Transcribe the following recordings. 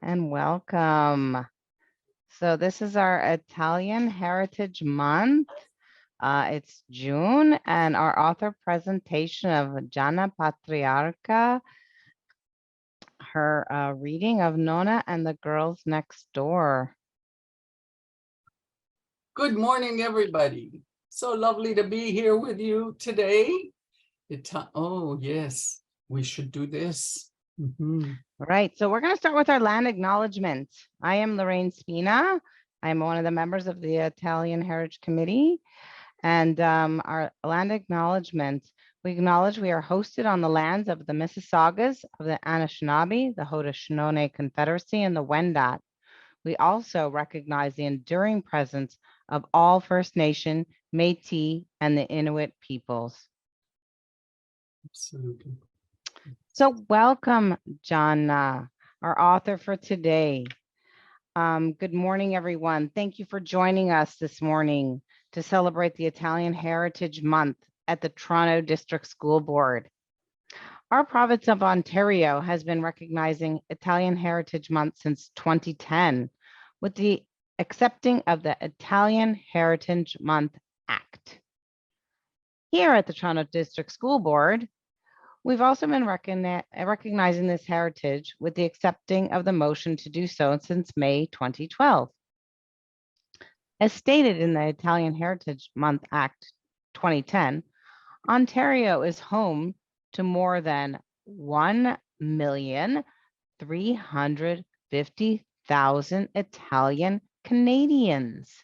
and welcome. So this is our Italian Heritage Month. It's June, and our author presentation of Gianna Patriarca, her reading of Nonna and the Girls Next Door. Good morning, everybody. So lovely to be here with you today. Oh, yes, we should do this. Right, so we're going to start with our land acknowledgement. I am Lorraine Spina. I'm one of the members of the Italian Heritage Committee. And our land acknowledgement, we acknowledge we are hosted on the lands of the Mississaugas of the Anishinaabe, the Haudenosaunee Confederacy, and the Wendat. We also recognize the enduring presence of all First Nation, Métis, and the Inuit peoples. Absolutely. So welcome, Gianna, our author for today. Good morning, everyone. Thank you for joining us this morning to celebrate the Italian Heritage Month at the Toronto District School Board. Our province of Ontario has been recognizing Italian Heritage Month since 2010 with the accepting of the Italian Heritage Month Act. Here at the Toronto District School Board, we've also been recognizing this heritage with the accepting of the motion to do so since May 2012. As stated in the Italian Heritage Month Act 2010, Ontario is home to more than 1,350,000 Italian Canadians.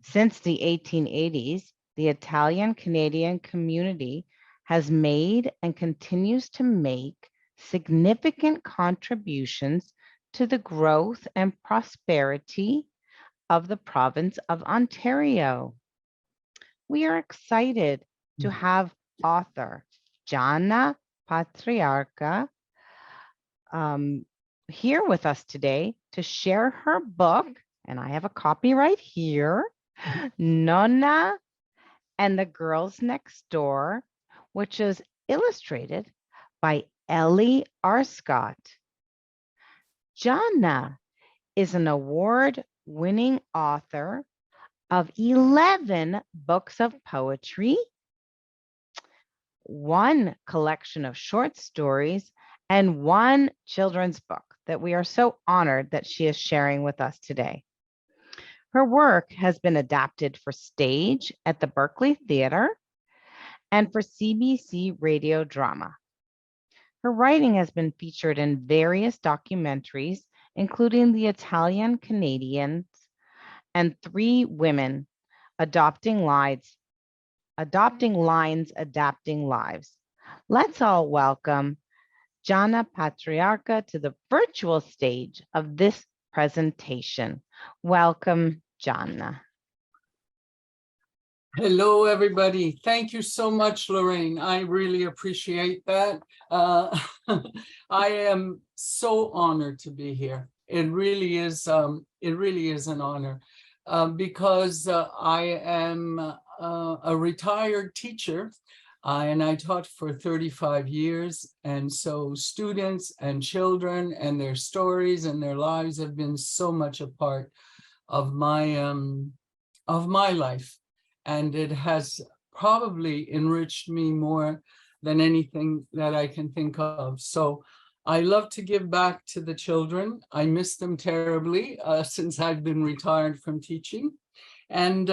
Since the 1880s, the Italian Canadian community has made and continues to make significant contributions to the growth and prosperity of the province of Ontario. We are excited to have author Gianna Patriarca here with us today to share her book, and I have a copy right here, Nonna and the Girls Next Door, which is illustrated by Ellie Arscott. Gianna is an award-winning author of 11 books of poetry, 1 collection of short stories, and 1 children's book that we are so honored that she is sharing with us today. Her work has been adapted for stage at the Berkeley Theatre and for CBC radio drama. Her writing has been featured in various documentaries, including The Italian Canadians and 3 Women Adopting Lines, Adapting Lives. Let's all welcome Gianna Patriarca to the virtual stage of this presentation. Welcome, Gianna. Hello, everybody. Thank you so much, Lorraine. I really appreciate that. I am so honored to be here. It really is an honor because I am a retired teacher and I taught for 35 years. And so students and children and their stories and their lives have been so much a part of my life. And it has probably enriched me more than anything that I can think of. So I love to give back to the children. I miss them terribly since I've been retired from teaching. And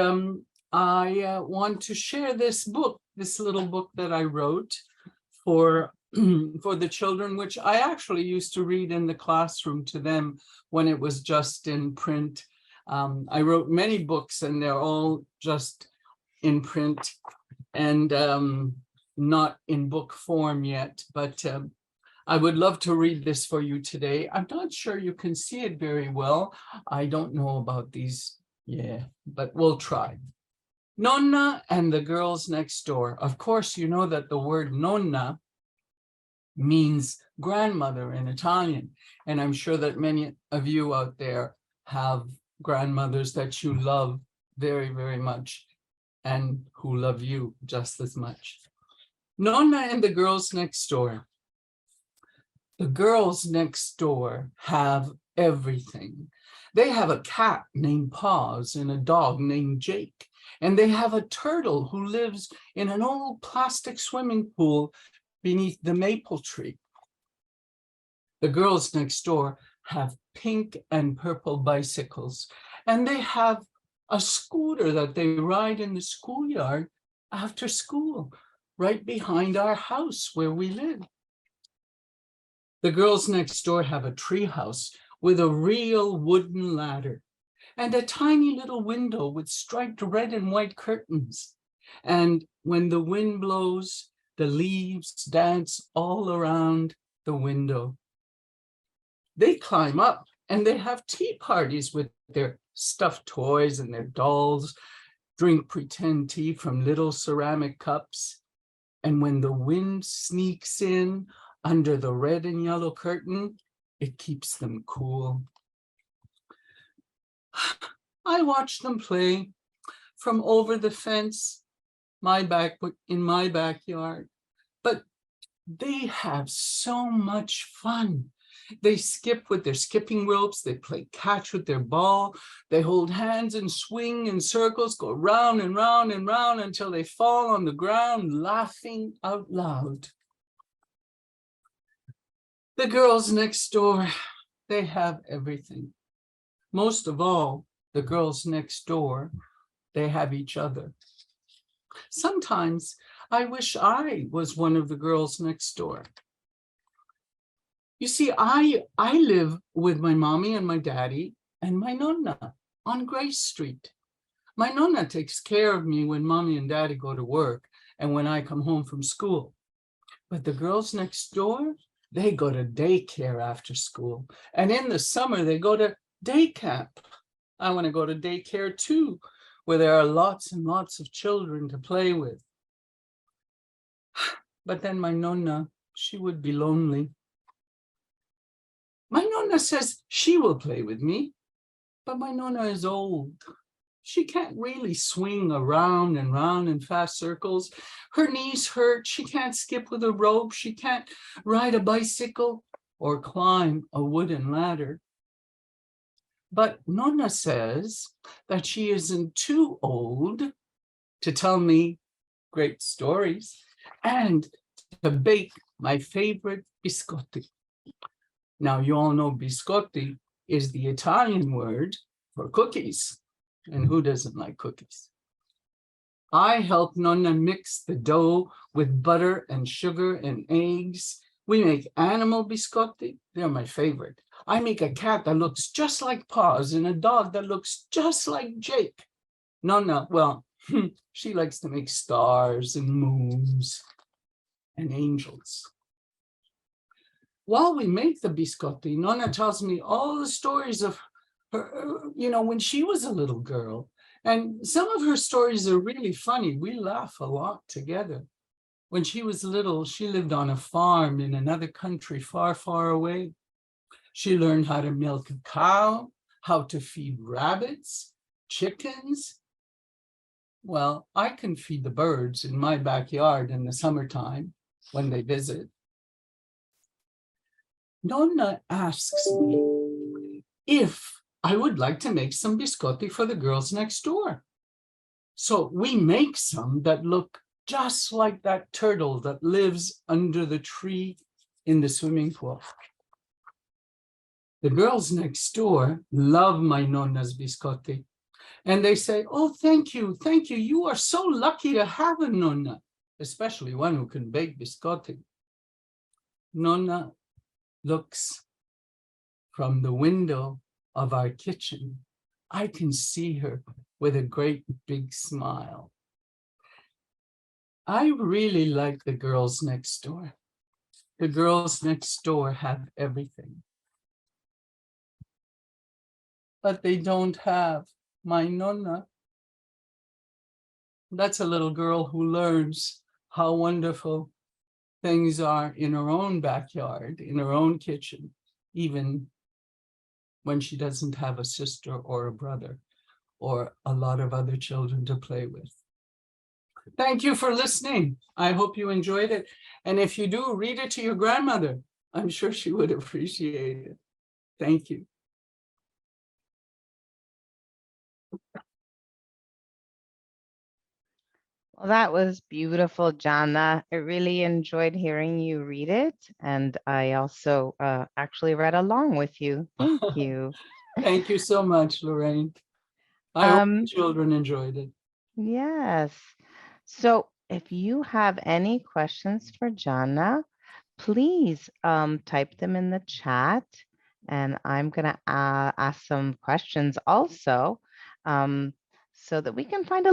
I want to share this book, this little book that I wrote for the children, which I actually used to read in the classroom to them when it was just in print. I wrote many books and they're all just in print and not in book form yet, but I would love to read this for you today. I'm not sure you can see it very well. I don't know about these, but we'll try. Nonna and the Girls Next Door. Of course, you know that the word nonna means grandmother in Italian, and I'm sure that many of you out there have grandmothers that you love very, very much, and who love you just as much. Nonna and the Girls Next Door. The girls next door have everything. They have a cat named Paws and a dog named Jake. And they have a turtle who lives in an old plastic swimming pool beneath the maple tree. The girls next door have pink and purple bicycles, and they have a scooter that they ride in the schoolyard after school, right behind our house where we live. The girls next door have a tree house with a real wooden ladder and a tiny little window with striped red and white curtains. And when the wind blows, the leaves dance all around the window. They climb up and they have tea parties with their stuffed toys and their dolls, drink pretend tea from little ceramic cups. And when the wind sneaks in under the red and yellow curtain, it keeps them cool. I watch them play from over the fence, in my backyard, but they have so much fun. They skip with their skipping ropes, they play catch with their ball, they hold hands and swing in circles, go round and round and round until they fall on the ground, laughing out loud. The girls next door, they have everything. Most of all, the girls next door, they have each other. Sometimes I wish I was one of the girls next door. You see, I live with my mommy and my daddy and my Nonna on Grace Street. My Nonna takes care of me when mommy and daddy go to work and when I come home from school. But the girls next door, they go to daycare after school. And in the summer, they go to day camp. I want to go to daycare too, where there are lots and lots of children to play with. But then my Nonna, she would be lonely. My Nonna says she will play with me, but my Nonna is old. She can't really swing around and round in fast circles. Her knees hurt. She can't skip with a rope. She can't ride a bicycle or climb a wooden ladder. But Nonna says that she isn't too old to tell me great stories and to bake my favorite biscotti. Now, you all know biscotti is the Italian word for cookies. And who doesn't like cookies? I help Nonna mix the dough with butter and sugar and eggs. We make animal biscotti. They're my favorite. I make a cat that looks just like Paws and a dog that looks just like Jake. Nonna, well, she likes to make stars and moons and angels. While we make the biscotti, Nonna tells me all the stories of her, when she was a little girl. And some of her stories are really funny. We laugh a lot together. When she was little, she lived on a farm in another country far, far away. She learned how to milk a cow, how to feed rabbits, chickens. Well, I can feed the birds in my backyard in the summertime when they visit. Nonna asks me if I would like to make some biscotti for the girls next door. So we make some that look just like that turtle that lives under the tree in the swimming pool. The girls next door love my Nonna's biscotti. And they say, oh, thank you. You are so lucky to have a Nonna, especially one who can bake biscotti. Nonna looks from the window of our kitchen. I can see her with a great big smile. I really like the girls next door. The girls next door have everything. But they don't have my Nonna. That's a little girl who learns how wonderful things are in her own backyard, in her own kitchen, even when she doesn't have a sister or a brother or a lot of other children to play with. Thank you for listening. I hope you enjoyed it. And if you do, read it to your grandmother. I'm sure she would appreciate it. Thank you. Well, that was beautiful, Gianna. I really enjoyed hearing you read it. And I also actually read along with you. Thank you. Thank you so much, Lorraine. I hope the Um, children enjoyed it. yes. So if you have any questions for Gianna, please type them in the chat. And I'm going to ask some questions also so that we can find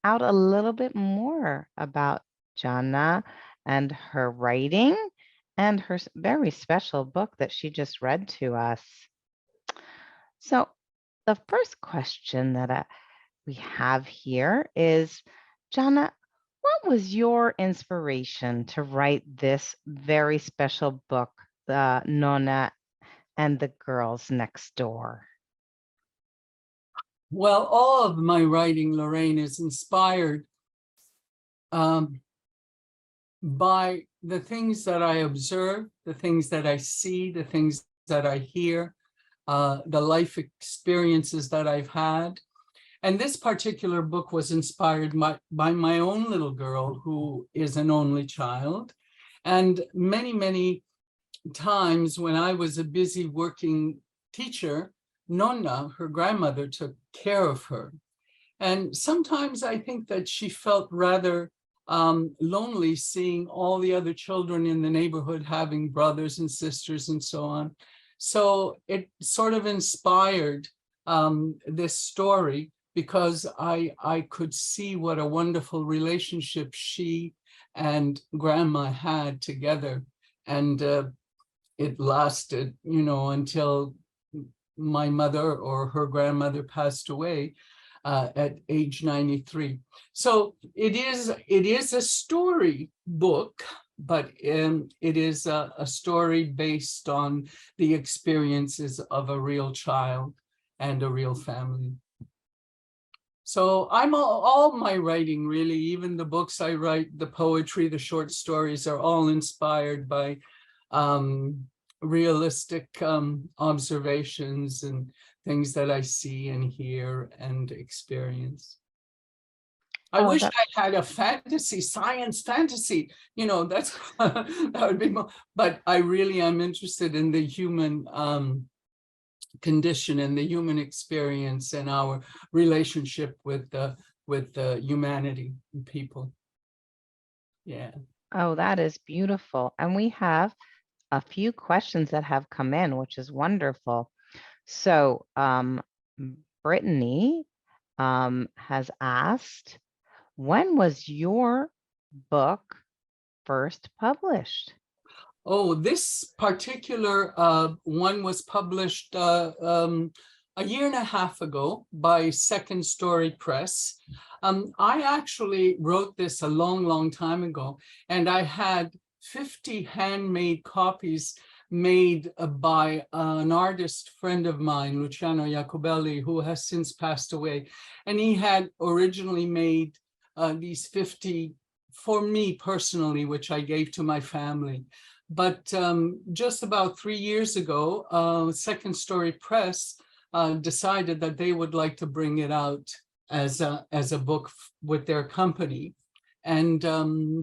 out a little bit more about Gianna and her writing and her very special book that she just read to us. So the first question that we have here is, Gianna, what was your inspiration to write this very special book, The Nonna and the Girls Next Door? Well, all of my writing, Lorraine, is inspired by the things that I observe, the things that I see, the things that I hear, the life experiences that I've had. And this particular book was inspired by my own little girl, who is an only child. And many, many times when I was a busy working teacher, Nonna, her grandmother, took care of her. And sometimes I think that she felt rather lonely, seeing all the other children in the neighborhood having brothers and sisters and so on. So it sort of inspired this story, because I could see what a wonderful relationship she and grandma had together. And it lasted, until my mother or her grandmother passed away at age 93. So it is a story book, but it is a story based on the experiences of a real child and a real family. So I'm all my writing, really, even the books I write, the poetry, the short stories, are all inspired by realistic observations and things that I see and hear and experience. I wish I had a fantasy, science fantasy, that's that would be more, but I really am interested in the human condition and the human experience and our relationship with the humanity and people. Yeah. Oh, that is beautiful. And we have a few questions that have come in, which is wonderful. So Brittany has asked, when was your book first published? Oh, this particular one was published a year and a half ago by Second Story Press. I actually wrote this a long, long time ago, and I had 50 handmade copies made by an artist friend of mine, Luciano Jacobelli, who has since passed away. And he had originally made these 50 for me personally, which I gave to my family. But just about 3 years ago, Second Story Press decided that they would like to bring it out as a book with their company. And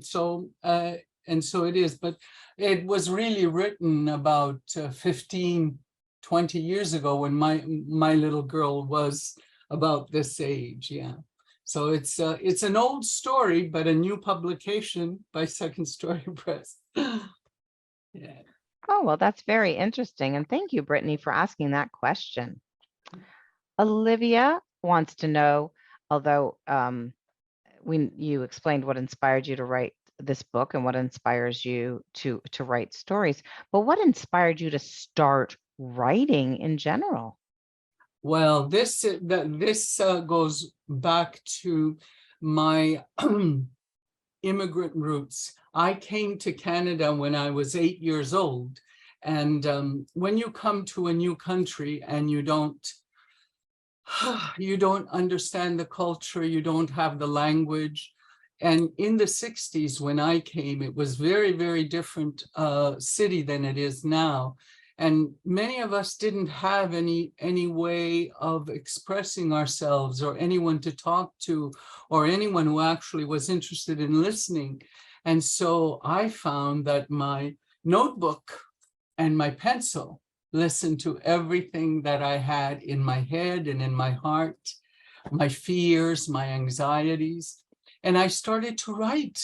so it is. But it was really written about 15, 20 years ago, when my little girl was about this age. Yeah. So it's an old story, but a new publication by Second Story Press. Yeah. Oh, well, that's very interesting. And thank you, Brittany, for asking that question. Olivia wants to know, although you explained what inspired you to write this book and what inspires you to write stories, but what inspired you to start writing in general? Well, this goes back to my immigrant roots. I came to Canada when I was 8 years old. And when you come to a new country and you don't understand the culture, you don't have the language, And in the 60s, when I came, it was very, very different city than it is now. And many of us didn't have any way of expressing ourselves or anyone to talk to or anyone who actually was interested in listening. And so I found that my notebook and my pencil listened to everything that I had in my head and in my heart, my fears, my anxieties. And I started to write,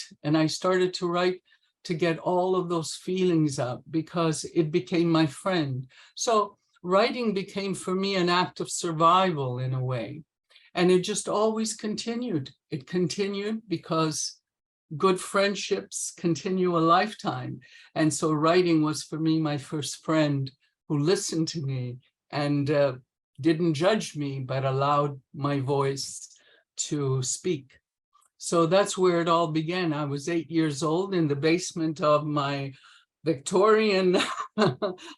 to get all of those feelings up because it became my friend. So writing became for me an act of survival in a way. And it just always continued. It continued because good friendships continue a lifetime. And so writing was for me my first friend who listened to me and didn't judge me, but allowed my voice to speak. So that's where it all began. I was 8 years old in the basement of my Victorian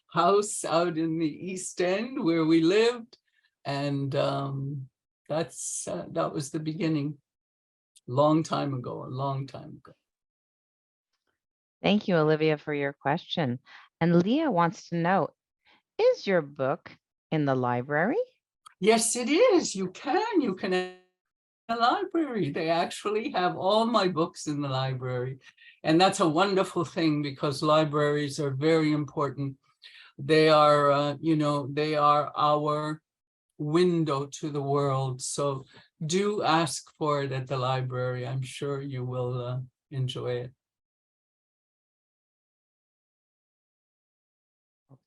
house out in the East End where we lived. And that was the beginning. A long time ago. Thank you, Olivia, for your question. And Leah wants to know, is your book in the library? Yes, it is. You can the library. They actually have all my books in the library. And that's a wonderful thing because libraries are very important. They are, they are our window to the world. So do ask for it at the library. I'm sure you will enjoy it.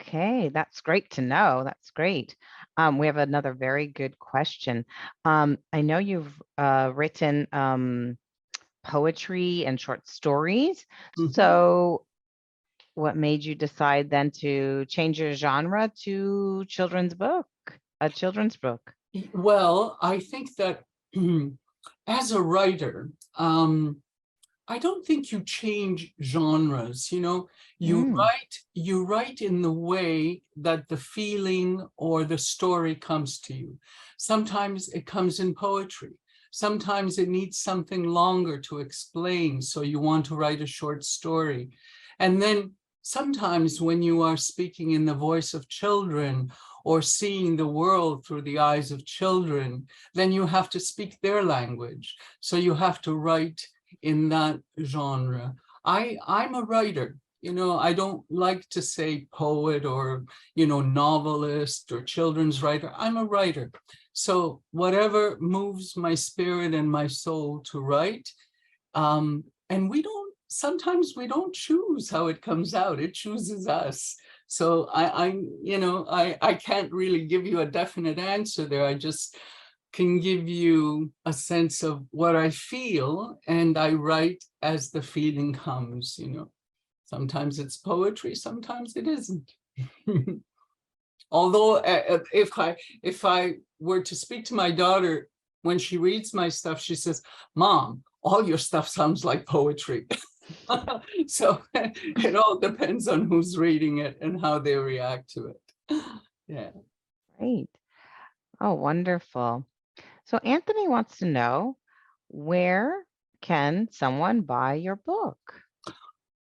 Okay, that's great to know. That's great. We have another very good question. I know you've written poetry and short stories. Mhm. So what made you decide then to change your genre to children's book, a children's book? Well, I think that as a writer, I don't think you change genres, Mm, you write in the way that the feeling or the story comes to you. Sometimes it comes in poetry. Sometimes it needs something longer to explain, so you want to write a short story. And then sometimes when you are speaking in the voice of children or seeing the world through the eyes of children, then you have to speak their language. So you have to write in that genre. I'm a writer. I don't like to say poet or, novelist or children's writer. I'm a writer. So whatever moves my spirit and my soul to write, and sometimes we don't choose how it comes out. It chooses us. So I can't really give you a definite answer there. I just can give you a sense of what I feel, and I write as the feeling comes, Sometimes it's poetry, sometimes it isn't. Although if I were to speak to my daughter, when she reads my stuff, she says, "Mom, all your stuff sounds like poetry." So it all depends on who's reading it and how they react to it. Yeah. great. Oh, wonderful. So Anthony wants to know, where can someone buy your book?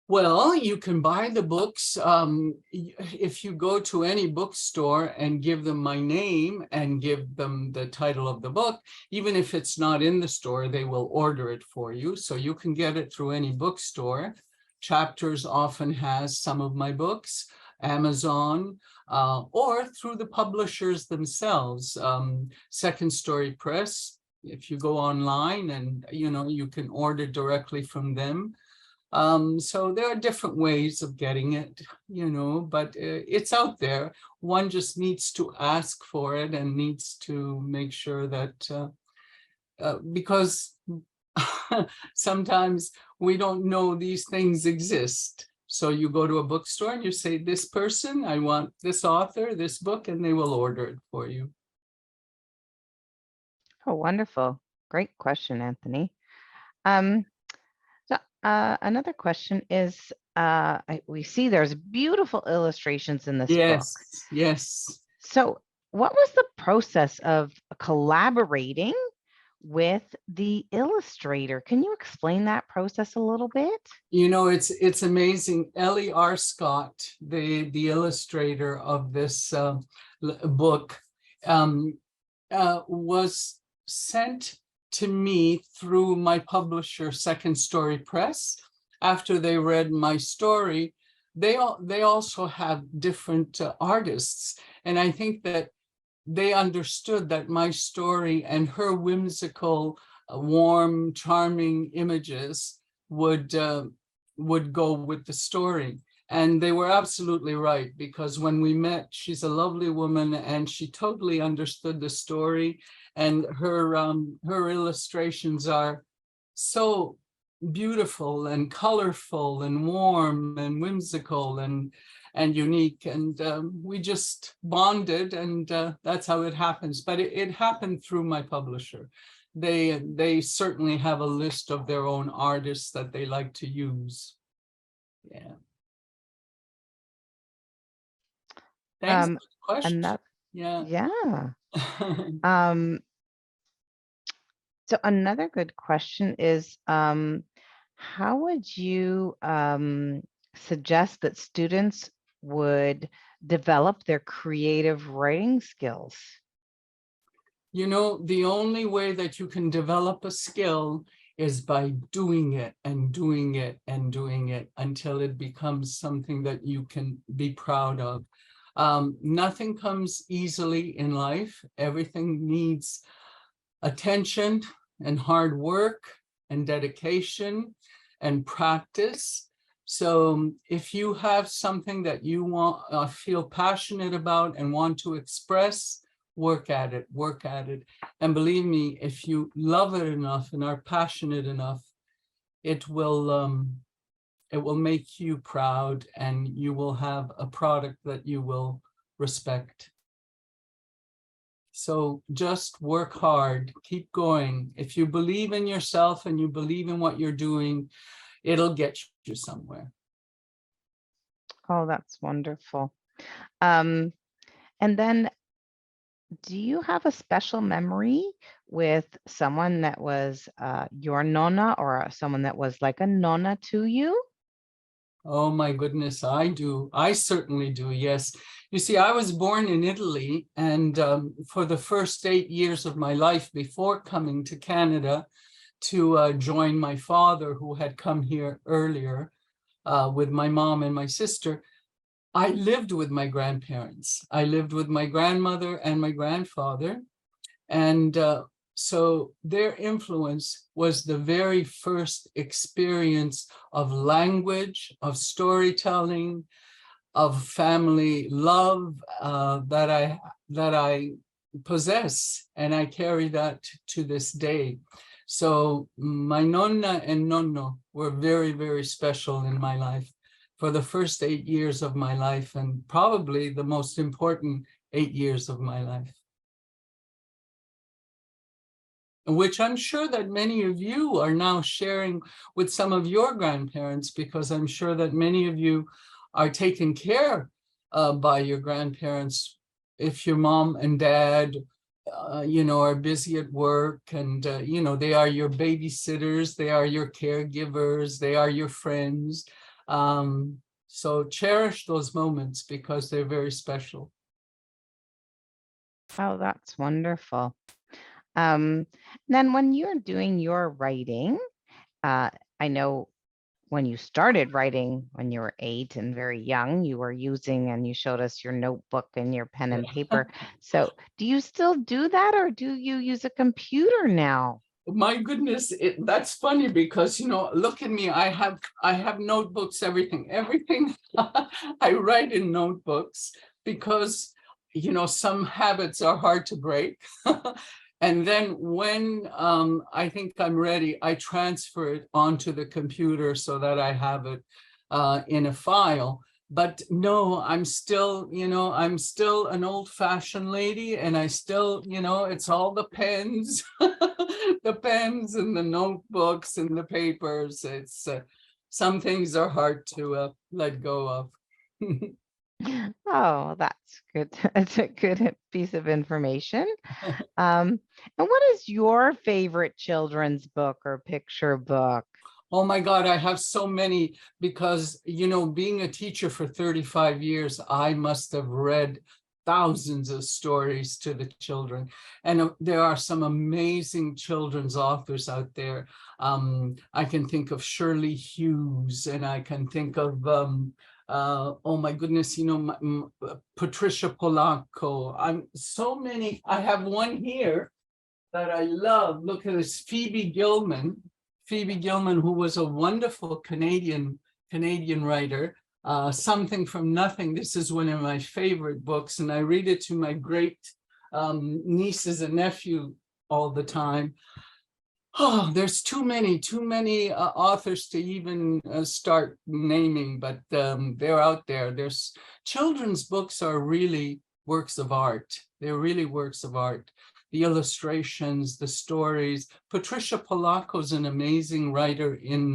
Well, you can buy the books if you go to any bookstore and give them my name and give them the title of the book. Even if it's not in the store, they will order it for you. So you can get it through any bookstore. Chapters often has some of my books, Amazon, or through the publishers themselves. Second Story Press, if you go online and you can order directly from them. So there are different ways of getting it, but it's out there. One just needs to ask for it and needs to make sure that because sometimes we don't know these things exist. So you go to a bookstore and you say, "This person, I want this author, this book," and they will order it for you. Oh, wonderful. Great question, Anthony. Um, so another question is, we see there's beautiful illustrations in this book. Yes, yes. So what was the process of collaborating with the illustrator. Can you explain that process a little bit? You know, it's amazing. Ellie R. Scott, the illustrator of this book, was sent to me through my publisher, Second Story Press. After they read my story, they also have different artists, and I think that they understood that my story and her whimsical, warm, charming images would go with the story. And they were absolutely right, because when we met, she's a lovely woman and she totally understood the story. And her illustrations are so beautiful and colorful and warm and whimsical and unique. And we just bonded, and that's how it happens. But it happened through my publisher. They certainly have a list of their own artists that they like to use. Yeah. Thanks for the question. Yeah. Yeah. So another good question is, how would you suggest that students would develop their creative writing skills? You know, the only way that you can develop a skill is by doing it and doing it and doing it until it becomes something that you can be proud of. Nothing comes easily in life. Everything needs attention and hard work and dedication and practice. So if you have something that you want, feel passionate about and want to express, work at it, work at it. And believe me, if you love it enough and are passionate enough, it will make you proud, and you will have a product that you will respect. So just work hard, keep going. If you believe in yourself and you believe in what you're doing, it'll get you somewhere. Oh, that's wonderful. And then, do you have a special memory with someone that was your Nonna, or someone that was like a Nonna to you? Oh my goodness, I do. I certainly do, yes. You see, I was born in Italy, and for the first 8 years of my life before coming to Canada to join my father, who had come here earlier with my mom and my sister, I lived with my grandparents. I lived with my grandmother and my grandfather. And so their influence was the very first experience of language, of storytelling, of family love that I possess, and I carry that to this day. So my Nonna and Nonno were very, very special in my life for the first 8 years of my life, and probably the most important 8 years of my life, which I'm sure that many of you are now sharing with some of your grandparents, because I'm sure that many of you are taken care of by your grandparents. If your mom and dad, you know, are busy at work, and, you know, they are your babysitters, they are your caregivers, they are your friends. So cherish those moments, because they're very special. Oh, that's wonderful. Then when you're doing your writing, I know when you started writing when you were 8 and very young, you were using, and you showed us your notebook and your pen and paper. So do you still do that, or do you use a computer now? My goodness, that's funny, because, you know, look at me. I have notebooks, everything I write in notebooks, because, you know, some habits are hard to break. And then when I think I'm ready, I transfer it onto the computer so that I have it in a file. But no, I'm still, you know, I'm still an old-fashioned lady, and I still, you know, it's all the pens, the pens and the notebooks and the papers. It's some things are hard to let go of. Oh, that's good. That's a good piece of information. Um, and what is your favorite children's book or picture book? Oh my God, I have so many because, being a teacher for 35 years, I must have read thousands of stories to the children. And there are some amazing children's authors out there. I can think of Shirley Hughes, and I can think of, oh my goodness, Patricia Polacco. I'm so many. I have one here that I love. Look at this, Phoebe Gilman, who was a wonderful Canadian writer. Something from Nothing. This is one of my favorite books, and I read it to my great nieces and nephew all the time. Oh, there's too many authors to even start naming, but they're out there. There's children's books are really works of art. They're really works of art. The illustrations, the stories. Patricia Polacco is an amazing writer in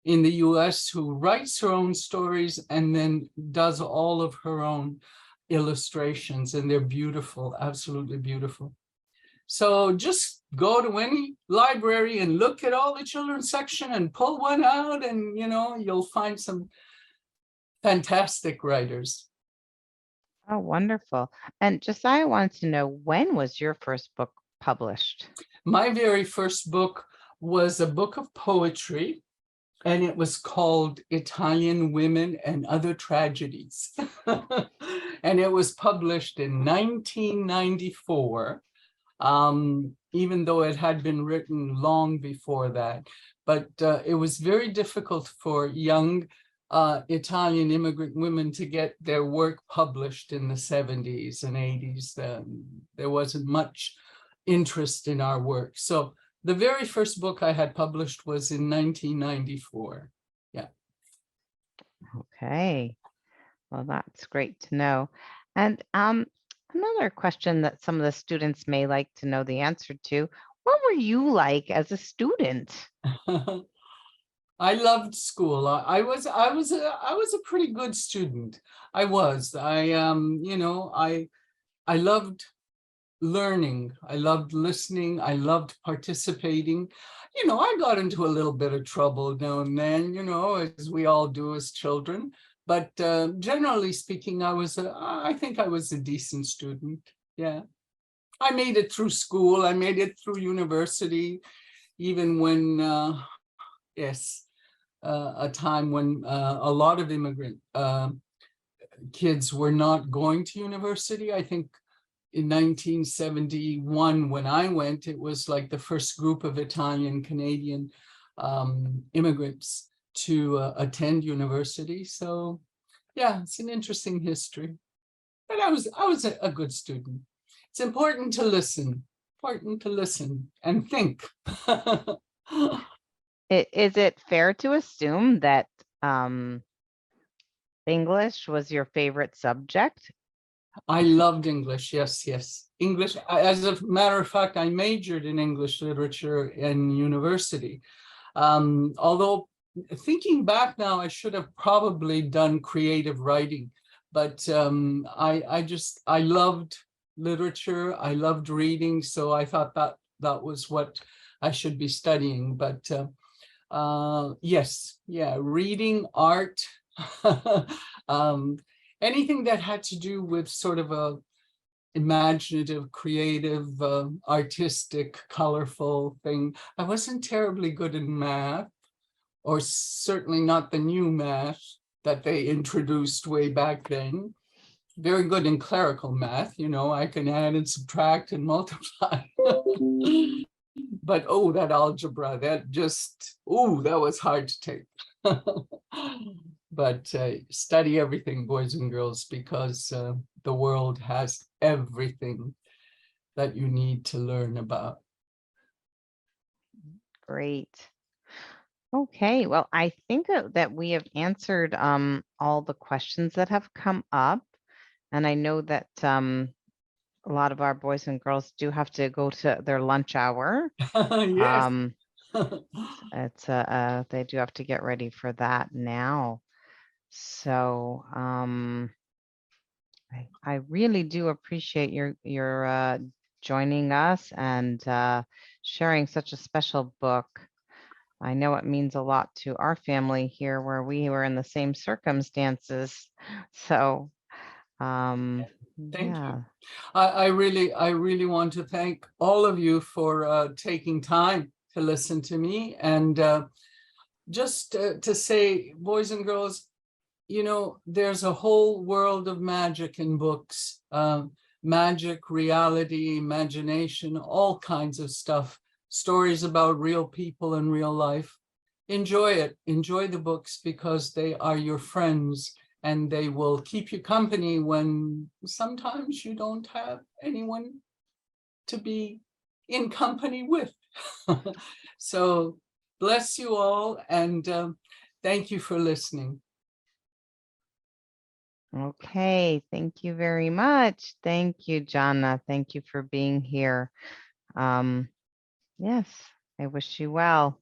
the US who writes her own stories and then does all of her own illustrations, and they're beautiful, absolutely beautiful. So just go to any library and look at all the children's section and pull one out, and you'll find some fantastic writers. Oh, wonderful. And Josiah wants to know, when was your first book published? My very first book was a book of poetry, and it was called Italian Women and Other Tragedies. And it was published in 1994. Even though it had been written long before that. But it was very difficult for young Italian immigrant women to get their work published in the 70s and 80s. There wasn't much interest in our work. So the very first book I had published was in 1994. Yeah. Okay. Well, that's great to know. And another question that some of the students may like to know the answer to, what were you like as a student? I loved school. I was a pretty good student. I was. I loved learning. I loved listening. I loved participating. I got into a little bit of trouble now and then, as we all do as children. But generally speaking, I think I was a decent student. Yeah. I made it through school. I made it through university, even when, yes, a time when a lot of immigrant kids were not going to university. I think in 1971, when I went, it was like the first group of Italian Canadian immigrants to attend university. So yeah, it's an interesting history. But I was a good student. It's important to listen and think. Is it fair to assume that English was your favorite subject? I loved English. Yes. English. As a matter of fact, I majored in English literature in university. Although thinking back now, I should have probably done creative writing, but I loved literature. I loved reading, so I thought that was what I should be studying. But yes, yeah, reading, art, anything that had to do with sort of a imaginative, creative, artistic, colorful thing. I wasn't terribly good in math, or certainly not the new math that they introduced way back then. Very good in clerical math, I can add and subtract and multiply. But that algebra, that was hard to take. But study everything, boys and girls, because the world has everything that you need to learn about. Great. Okay, well, I think that we have answered all the questions that have come up. And I know that a lot of our boys and girls do have to go to their lunch hour. Yes. It's they do have to get ready for that now. So I really do appreciate your joining us and sharing such a special book. I know it means a lot to our family here where we were in the same circumstances. So, Thank yeah. you. I really want to thank all of you for taking time to listen to me, and just to say, boys and girls, there's a whole world of magic in books, magic, reality, imagination, all kinds of stuff, stories about real people and real life. Enjoy it. Enjoy the books because they are your friends and they will keep you company when sometimes you don't have anyone to be in company with. So bless you all, and thank you for listening. Okay. Thank you very much. Thank you, Gianna. Thank you for being here. Yes, I wish you well.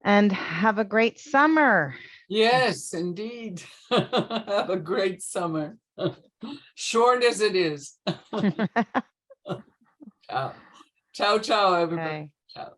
And have a great summer. Yes, indeed. Have a great summer. Short as it is. Ciao. Ciao, ciao, everybody. Okay. Ciao.